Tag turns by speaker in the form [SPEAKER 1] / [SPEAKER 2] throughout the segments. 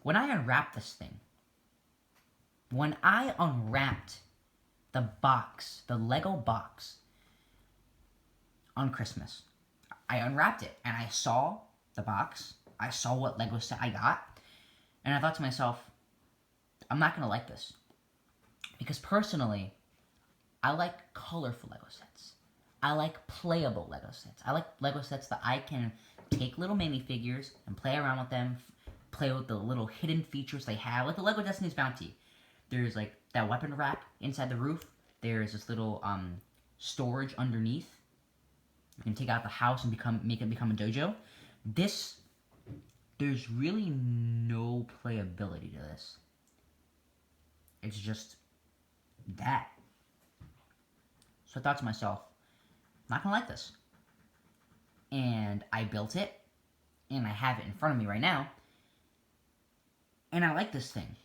[SPEAKER 1] when I unwrapped this thing, when I unwrapped the box, the Lego box on Christmas, I unwrapped it and I saw the box. I saw what Lego set I got, and I thought to myself, I'm not gonna like this. Because personally, I like colorful Lego sets. I like playable Lego sets. I like Lego sets that I can take little minifigures and play around with them, play with the little hidden features they have, like the Lego Destiny's Bounty. There's like that weapon rack inside the roof. There's this little storage underneath. You can take out the house and make it become a dojo. There's really no playability to this. It's just that. So I thought to myself, I'm not gonna like this. And I built it, and I have it in front of me right now. And I like this thing.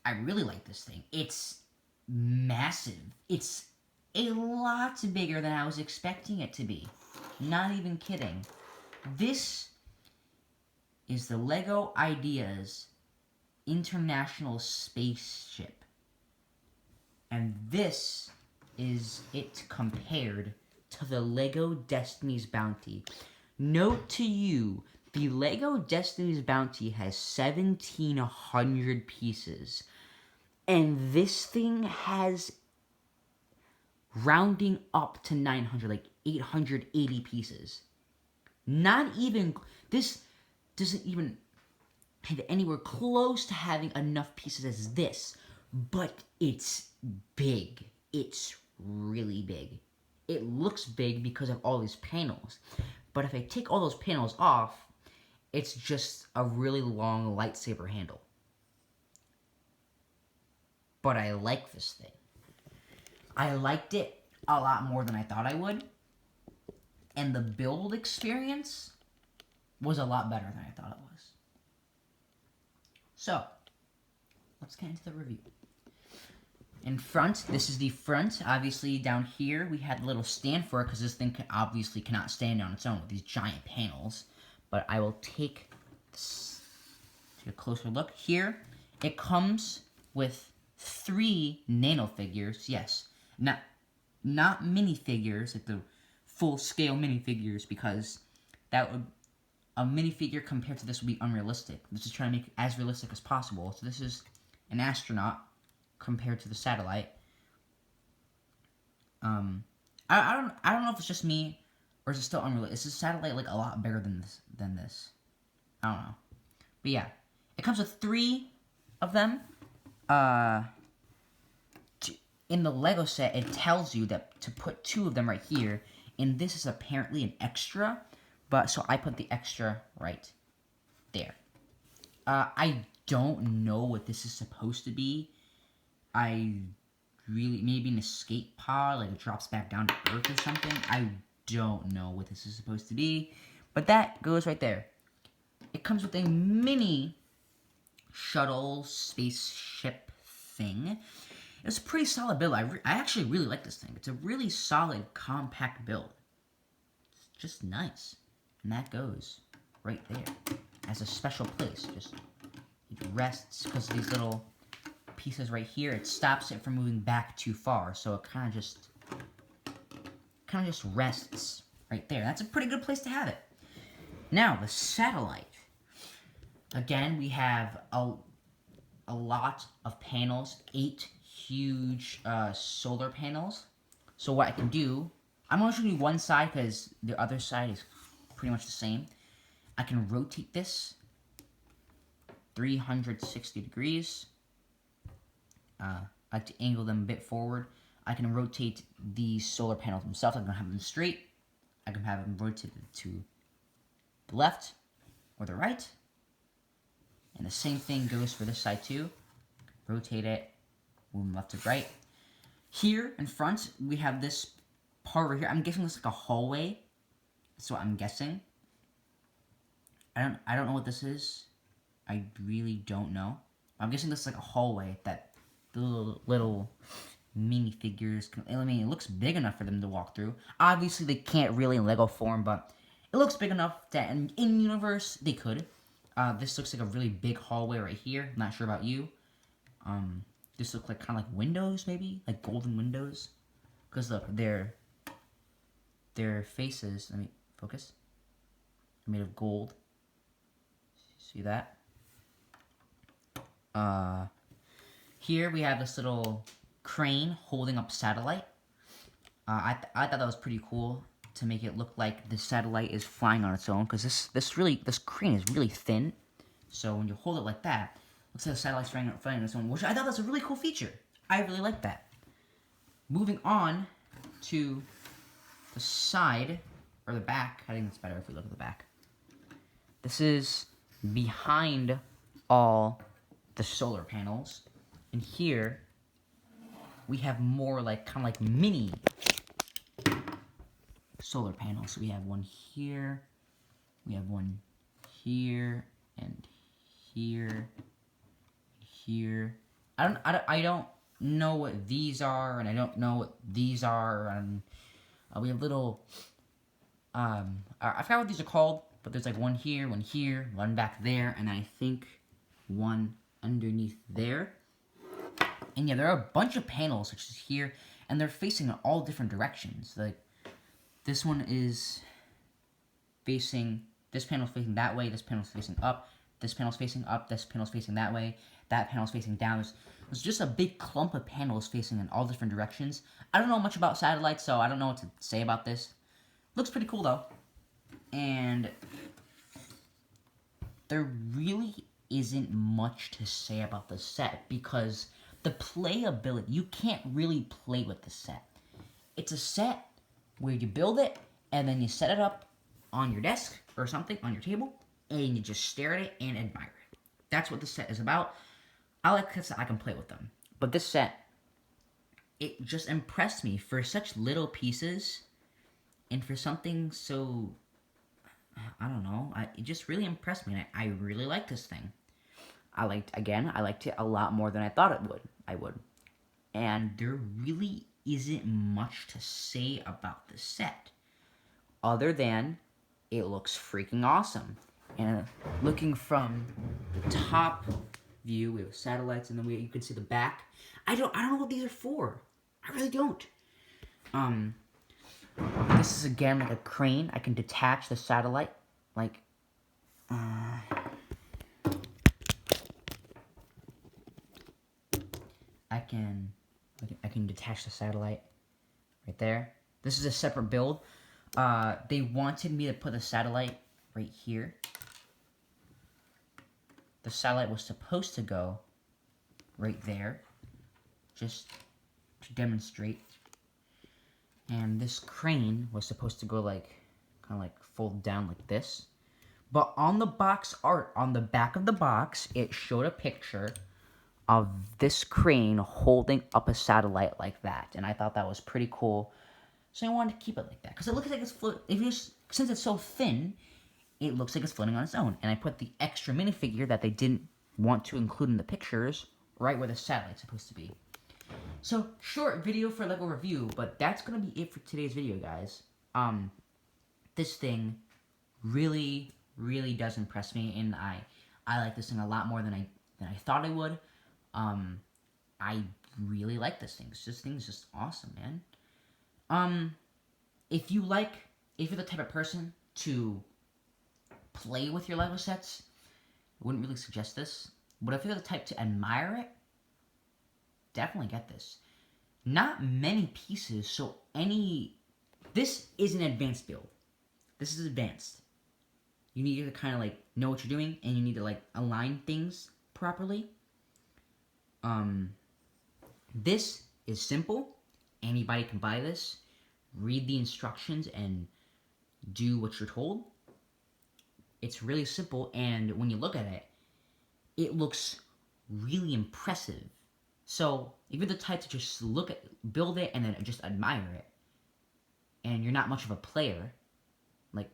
[SPEAKER 1] I really like this thing. It's massive. It's a lot bigger than I was expecting it to be. Not even kidding. This is the LEGO Ideas International Spaceship. And this is it compared to the LEGO Destiny's Bounty. Note to you, the LEGO Destiny's Bounty has 1,700 pieces. And this thing has, rounding up to 900, like 880 pieces. Not even, this doesn't even have anywhere close to having enough pieces as this. But it's big. It's really big. It looks big because of all these panels. But if I take all those panels off, it's just a really long lightsaber handle. But I like this thing. I liked it a lot more than I thought I would. And the build experience was a lot better than I thought it was. So, let's get into the review. In front, this is the front. Obviously, down here, we had a little stand for it because this thing obviously cannot stand on its own with these giant panels. But I will take a closer look. Here, it comes with 3 nano figures. Yes, not minifigures, like the full-scale minifigures, because that would, a minifigure compared to this would be unrealistic. This is trying to make it as realistic as possible. So this is an astronaut compared to the satellite. I don't know if it's just me or is it still unrealistic. Is the satellite like a lot bigger than this? I don't know. But yeah, it comes with 3 of them. In the Lego set, it tells you that to put 2 of them right here, and this is apparently an extra, but so I put the extra right there. I don't know what this is supposed to be. Maybe an escape pod, like it drops back down to Earth or something. I don't know what this is supposed to be, but that goes right there. It comes with a mini shuttle spaceship thing. It's a pretty solid build. I actually really like this thing. It's a really solid, compact build. It's just nice. And that goes right there as a special place. Just, it rests because of these little pieces right here. It stops it from moving back too far. So it kind of just rests right there. That's a pretty good place to have it. Now, the satellite. Again, we have a lot of panels. 8 huge solar panels. So what I can do, I'm going to show you one side because the other side is pretty much the same. I can rotate this 360 degrees. I like to angle them a bit forward. I can rotate these solar panels themselves. I can have them straight. I can have them rotated to the left or the right. And the same thing goes for this side too. Rotate it, move left to right. Here in front, we have this part right here. I'm guessing this is like a hallway. That's what I'm guessing. I don't know what this is. I really don't know. I'm guessing this is like a hallway that the little minifigures can, I mean, it looks big enough for them to walk through. Obviously, they can't really in Lego form, but it looks big enough that in universe they could. This looks like a really big hallway right here. Not sure about you. This looks like kind of like windows, maybe like golden windows. Because look, their faces. Let me focus. Are made of gold. See that? Here we have this little crane holding up satellite. I thought that was pretty cool to make it look like the satellite is flying on its own, because this crane is really thin. So when you hold it like that, it looks like the satellite's flying on its own, which I thought was a really cool feature. I really like that. Moving on to the side, or the back. I think it's better if we look at the back. This is behind all the solar panels. And here, we have more like, kind of like mini solar panels. So we have one here, we have one here, and here, here. I don't know what these are, and I don't know what these are, and we have little, I forgot what these are called, but there's like one here, one back there, and I think one underneath there. And yeah, there are a bunch of panels, such as here, and they're facing in all different directions. Like, this one is facing, this panel's facing that way, this panel's facing up, this panel's facing up, this panel's facing that way, that panel's facing down. There's just a big clump of panels facing in all different directions. I don't know much about satellites, so I don't know what to say about this. Looks pretty cool, though. And there really isn't much to say about the set, because the playability, you can't really play with the set. It's a set where you build it, and then you set it up on your desk or something, on your table, and you just stare at it and admire it. That's what the set is about. I like this set, I can play with them. But this set, it just impressed me for such little pieces, and for something so, I don't know, it just really impressed me, and I really like this thing. I liked it a lot more than I thought I would. And there really isn't much to say about the set, other than it looks freaking awesome. And looking from the top view, we have satellites, and then you can see the back. I don't know what these are for. I really don't. This is again like a crane. I can detach the satellite, like, I can detach the satellite right there. This is a separate build. They wanted me to put the satellite right here. The satellite was supposed to go right there, just to demonstrate. And this crane was supposed to go like, kind of like fold down like this. But on the box art, on the back of the box, it showed a picture of this crane holding up a satellite like that. And I thought that was pretty cool. So I wanted to keep it like that. Because it looks like it's floating. Since it's so thin, it looks like it's floating on its own. And I put the extra minifigure that they didn't want to include in the pictures right where the satellite's supposed to be. So, short video for LEGO review, but that's going to be it for today's video, guys. This thing really, really does impress me, and I like this thing a lot more than I thought I would. I really like this thing. This thing is just awesome, man. If you're the type of person to play with your LEGO sets, I wouldn't really suggest this. But if you're the type to admire it, definitely get this. Not many pieces, so this is an advanced build. This is advanced. You need to kind of like know what you're doing, and you need to like align things properly. This is simple. Anybody can buy this. Read the instructions and do what you're told. It's really simple, and when you look at it, it looks really impressive. So, if you're the type to just build it and then just admire it, and you're not much of a player, like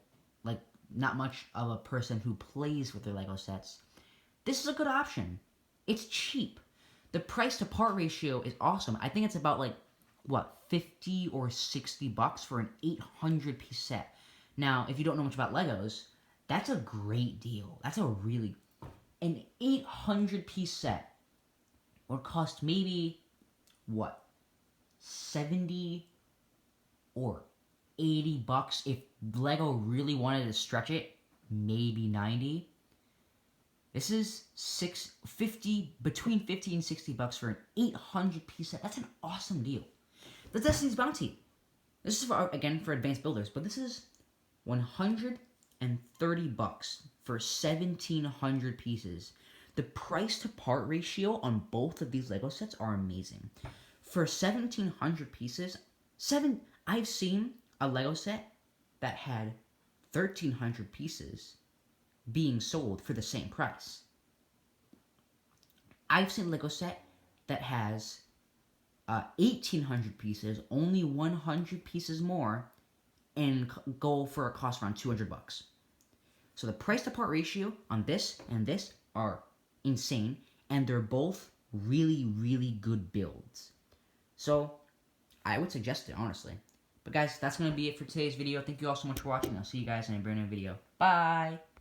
[SPEAKER 1] not much of a person who plays with their LEGO sets, this is a good option. It's cheap. The price to part ratio is awesome. I think it's about like, what, 50 or 60 bucks for an 800 piece set. Now, if you don't know much about Legos, That's a great deal. That's a really... An 800-piece set would cost maybe, what, 70 or 80 bucks if Lego really wanted to stretch it, maybe 90. This is between 50 and 60 bucks for an 800-piece set. That's an awesome deal. The Destiny's Bounty. This is for, again, for advanced builders, but this is 130 bucks for 1,700 pieces. The price to part ratio on both of these Lego sets are amazing. For 1,700 pieces, I've seen a Lego set that had 1,300 pieces being sold for the same price. I've seen a Lego set that has 1,800 pieces, only 100 pieces more, and go for a cost around 200 bucks. So the price to part ratio on this and this are insane, and they're both really, really good builds. So I would suggest it, honestly. But guys, that's going to be it for today's video. Thank you all so much for watching. I'll see you guys in a brand new video. Bye!